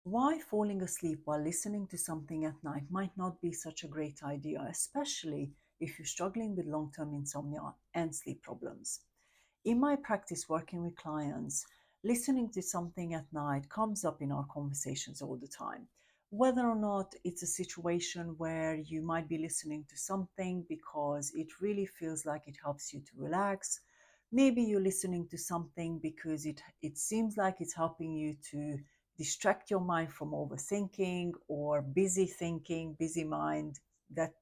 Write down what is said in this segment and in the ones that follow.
Why falling asleep while listening to something at night might not be such a great idea, especially if you're struggling with long term insomnia and sleep problems. In my practice working with clients, listening to something at night comes up in our conversations all the time. Whether or not it's a situation where you might be listening to something because it really feels like it helps you to relax. Maybe you're listening to something because it seems like it's helping you to distract your mind from overthinking or busy thinking, busy mind.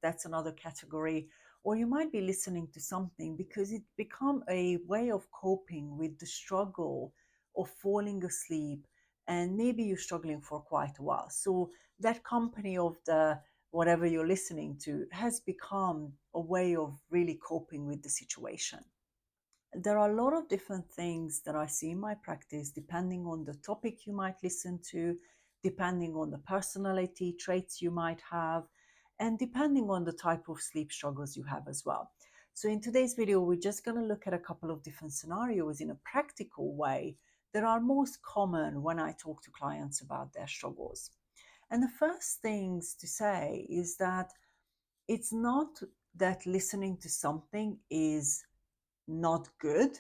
That's another category. Or you might be listening to something because it become a way of coping with the struggle of falling asleep, and maybe you're struggling for quite a while. So that company of the whatever you're listening to has become a way of really coping with the situation. There are a lot of different things that I see in my practice, depending on the topic you might listen to, depending on the personality traits you might have, and depending on the type of sleep struggles you have as well. So, in today's video, we're just going to look at a couple of different scenarios in a practical way that are most common when I talk to clients about their struggles. And the first things to say is that it's not that listening to something is not good,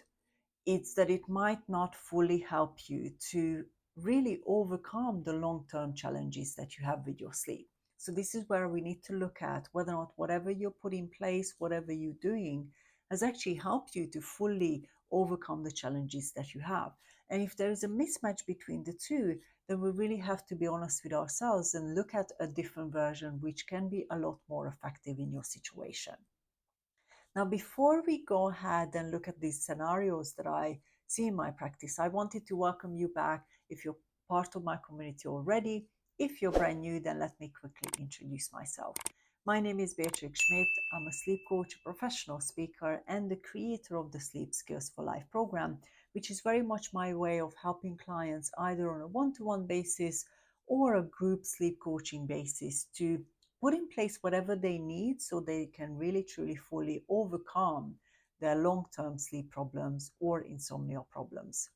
it's that it might not fully help you to really overcome the long term challenges that you have with your sleep. So, this is where we need to look at whether or not whatever you put in place, whatever you're doing, has actually helped you to fully overcome the challenges that you have. And if there is a mismatch between the two, then we really have to be honest with ourselves and look at a different version, which can be a lot more effective in your situation. Now, before we go ahead and look at these scenarios that I see in my practice, I wanted to welcome you back if you're part of my community already. If you're brand new, then let me quickly introduce myself. My name is Beatrix Schmidt. I'm a sleep coach, a professional speaker, and the creator of the Sleep Skills for Life program, which is very much my way of helping clients either on a one-to-one basis or a group sleep coaching basis to put in place whatever they need so they can really truly fully overcome their long-term sleep problems or insomnia problems.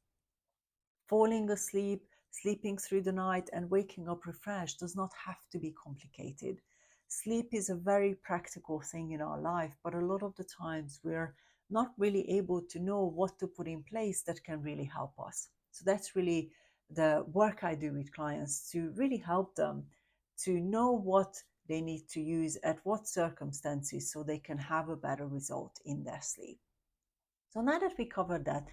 Falling asleep, sleeping through the night, and waking up refreshed does not have to be complicated. Sleep is a very practical thing in our life, but a lot of the times we're not really able to know what to put in place that can really help us. So that's really the work I do with clients, to really help them to know what they need to use at what circumstances so they can have a better result in their sleep. So now that we covered that,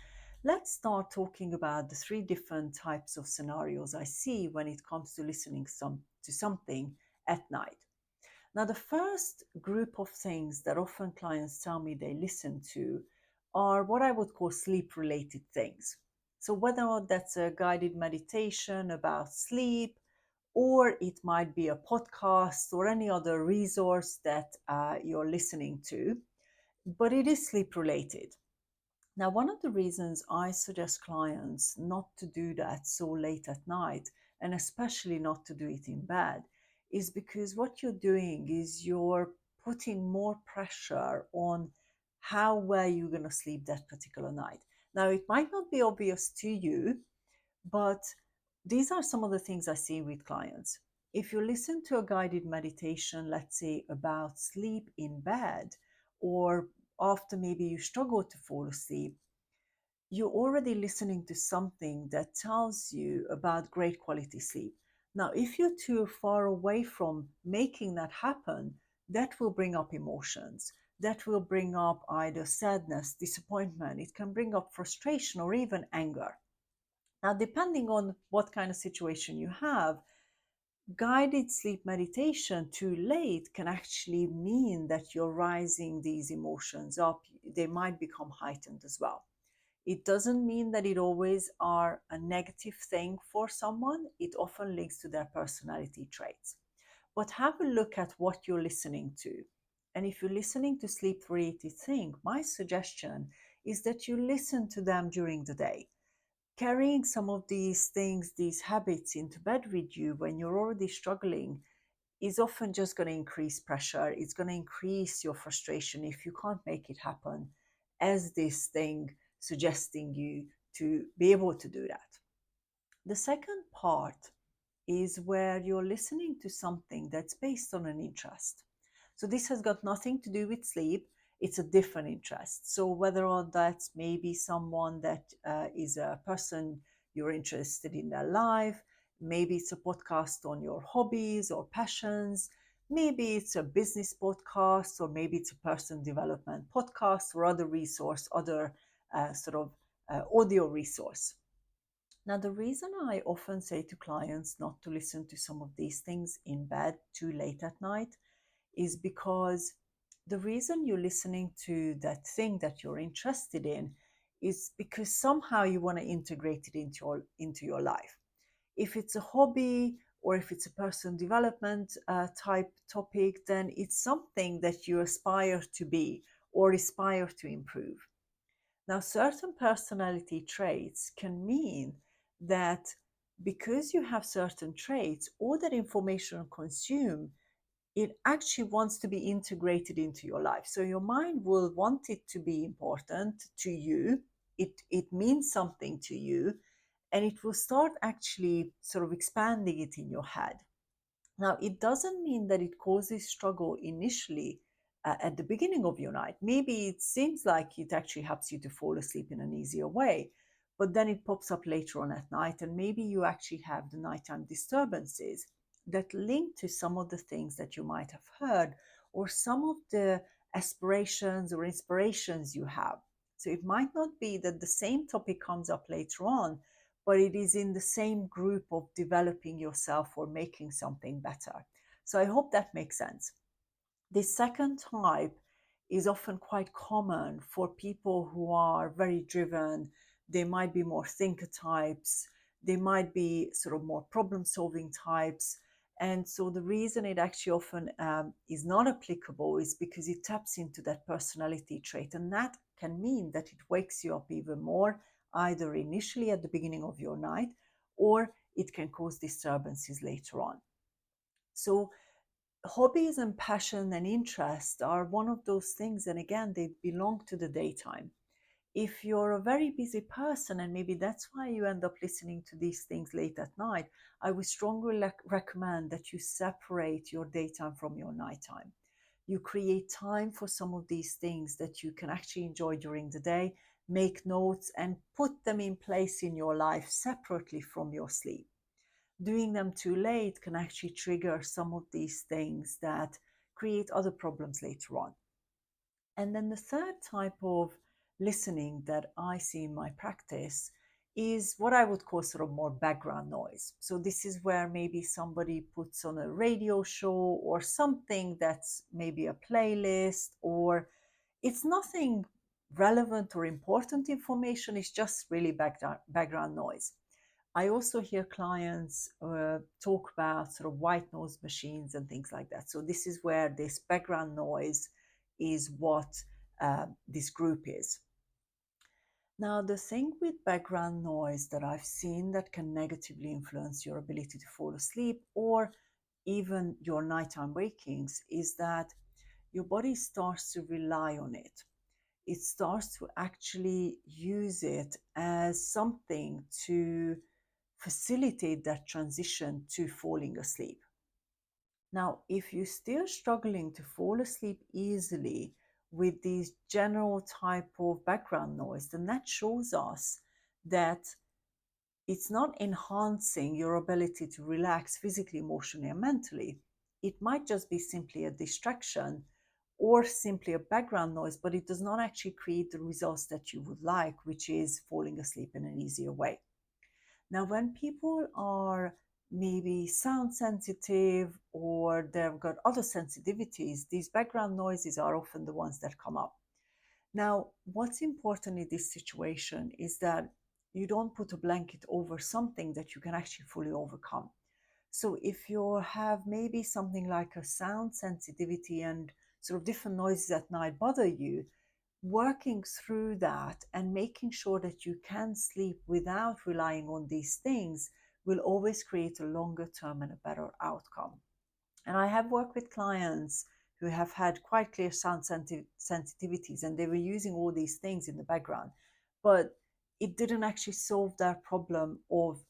let's start talking about the three different types of scenarios I see when it comes to listening to something at night. Now, the first group of things that often clients tell me they listen to are what I would call sleep related things. So, whether or not that's a guided meditation about sleep, or it might be a podcast or any other resource that you're listening to, but it is sleep related. Now, one of the reasons I suggest clients not to do that so late at night, and especially not to do it in bed, is because what you're doing is you're putting more pressure on how well you're going to sleep that particular night. Now, it might not be obvious to you, but these are some of the things I see with clients. If you listen to a guided meditation, let's say about sleep in bed, or after maybe you struggle to fall asleep, you're already listening to something that tells you about great quality sleep. Now, if you're too far away from making that happen, that will bring up emotions. That will bring up either sadness, disappointment. It can bring up frustration or even anger. Now, depending on what kind of situation you have, guided sleep meditation too late can actually mean that you're rising these emotions up. They might become heightened as well. It doesn't mean that it always are a negative thing for someone. It often links to their personality traits. But have a look at what you're listening to. And if you're listening to sleep-related things, my suggestion is that you listen to them during the day. Carrying some of these things, these habits into bed with you when you're already struggling is often just going to increase pressure. It's going to increase your frustration if you can't make it happen as this thing suggesting you to be able to do that. The second part is where you're listening to something that's based on an interest. So this has got nothing to do with sleep. It's a different interest. So whether or that's maybe someone that is a person you're interested in their life, maybe it's a podcast on your hobbies or passions, maybe it's a business podcast, or maybe it's a person development podcast or other resource, other audio resource. Now, the reason I often say to clients not to listen to some of these things in bed too late at night is because the reason you're listening to that thing that you're interested in is because somehow you want to integrate it into your life. If it's a hobby or if it's a personal development type topic, then it's something that you aspire to be or aspire to improve. Now, certain personality traits can mean that because you have certain traits, all that information consume, it actually wants to be integrated into your life. So your mind will want it to be important to you. It means something to you, and it will start actually sort of expanding it in your head. Now, it doesn't mean that it causes struggle initially at the beginning of your night. Maybe it seems like it actually helps you to fall asleep in an easier way, but then it pops up later on at night, and maybe you actually have the nighttime disturbances that link to some of the things that you might have heard or some of the aspirations or inspirations you have. So it might not be that the same topic comes up later on, but it is in the same group of developing yourself or making something better. So I hope that makes sense. The second type is often quite common for people who are very driven. They might be more thinker types, they might be sort of more problem solving types. And so the reason it actually often is not applicable is because it taps into that personality trait. And that can mean that it wakes you up even more, either initially at the beginning of your night, or it can cause disturbances later on. So hobbies and passion and interest are one of those things, and again, they belong to the daytime. If you're a very busy person, and maybe that's why you end up listening to these things late at night, I would strongly recommend that you separate your daytime from your nighttime. You create time for some of these things that you can actually enjoy during the day, make notes and put them in place in your life separately from your sleep. Doing them too late can actually trigger some of these things that create other problems later on. And then the third type of listening that I see in my practice is what I would call sort of more background noise. So this is where maybe somebody puts on a radio show or something that's maybe a playlist, or it's nothing relevant or important information, it's just really background noise. I also hear clients talk about sort of white noise machines and things like that. So this is where this background noise is what this group is. Now, the thing with background noise that I've seen that can negatively influence your ability to fall asleep or even your nighttime wakings is that your body starts to rely on it. It starts to actually use it as something to facilitate that transition to falling asleep. Now, if you're still struggling to fall asleep easily with these general type of background noise, then that shows us that it's not enhancing your ability to relax physically, emotionally, and mentally. It might just be simply a distraction or simply a background noise, but it does not actually create the results that you would like, which is falling asleep in an easier way. Now, when people are maybe sound sensitive or they've got other sensitivities, these background noises are often the ones that come up. Now, what's important in this situation is that you don't put a blanket over something that you can actually fully overcome. So if you have maybe something like a sound sensitivity and sort of different noises at night bother you, working through that and making sure that you can sleep without relying on these things will always create a longer term and a better outcome. And I have worked with clients who have had quite clear sound sensitivities and they were using all these things in the background, but it didn't actually solve their problem of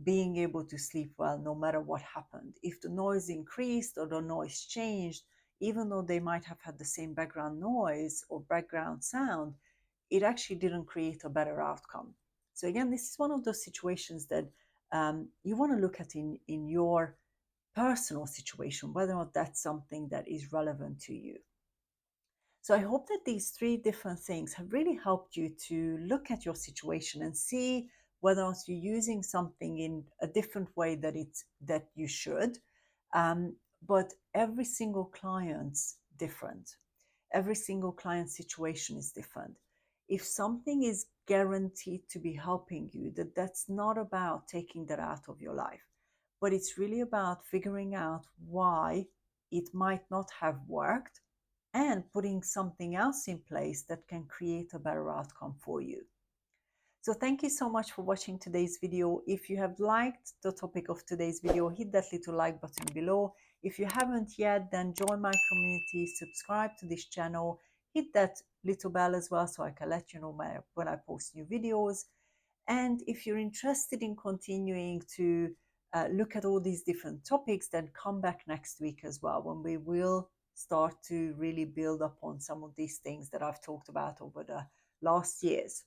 being able to sleep well no matter what happened. If the noise increased or the noise changed, even though they might have had the same background noise or background sound, it actually didn't create a better outcome. So again, this is one of those situations that you want to look at in your personal situation, whether or not that's something that is relevant to you. So I hope that these three different things have really helped you to look at your situation and see whether or not you're using something in a different way that you should. But every single client's different. Every single client situation is different. If something is guaranteed to be helping you, that's not about taking that out of your life, but it's really about figuring out why it might not have worked and putting something else in place that can create a better outcome for you. So thank you so much for watching today's video. If you have liked the topic of today's video, hit that little like button below. If you haven't yet, then join my community, subscribe to this channel, hit that little bell as well so I can let you know when I post new videos. And if you're interested in continuing to look at all these different topics, then come back next week as well, when we will start to really build upon some of these things that I've talked about over the last years.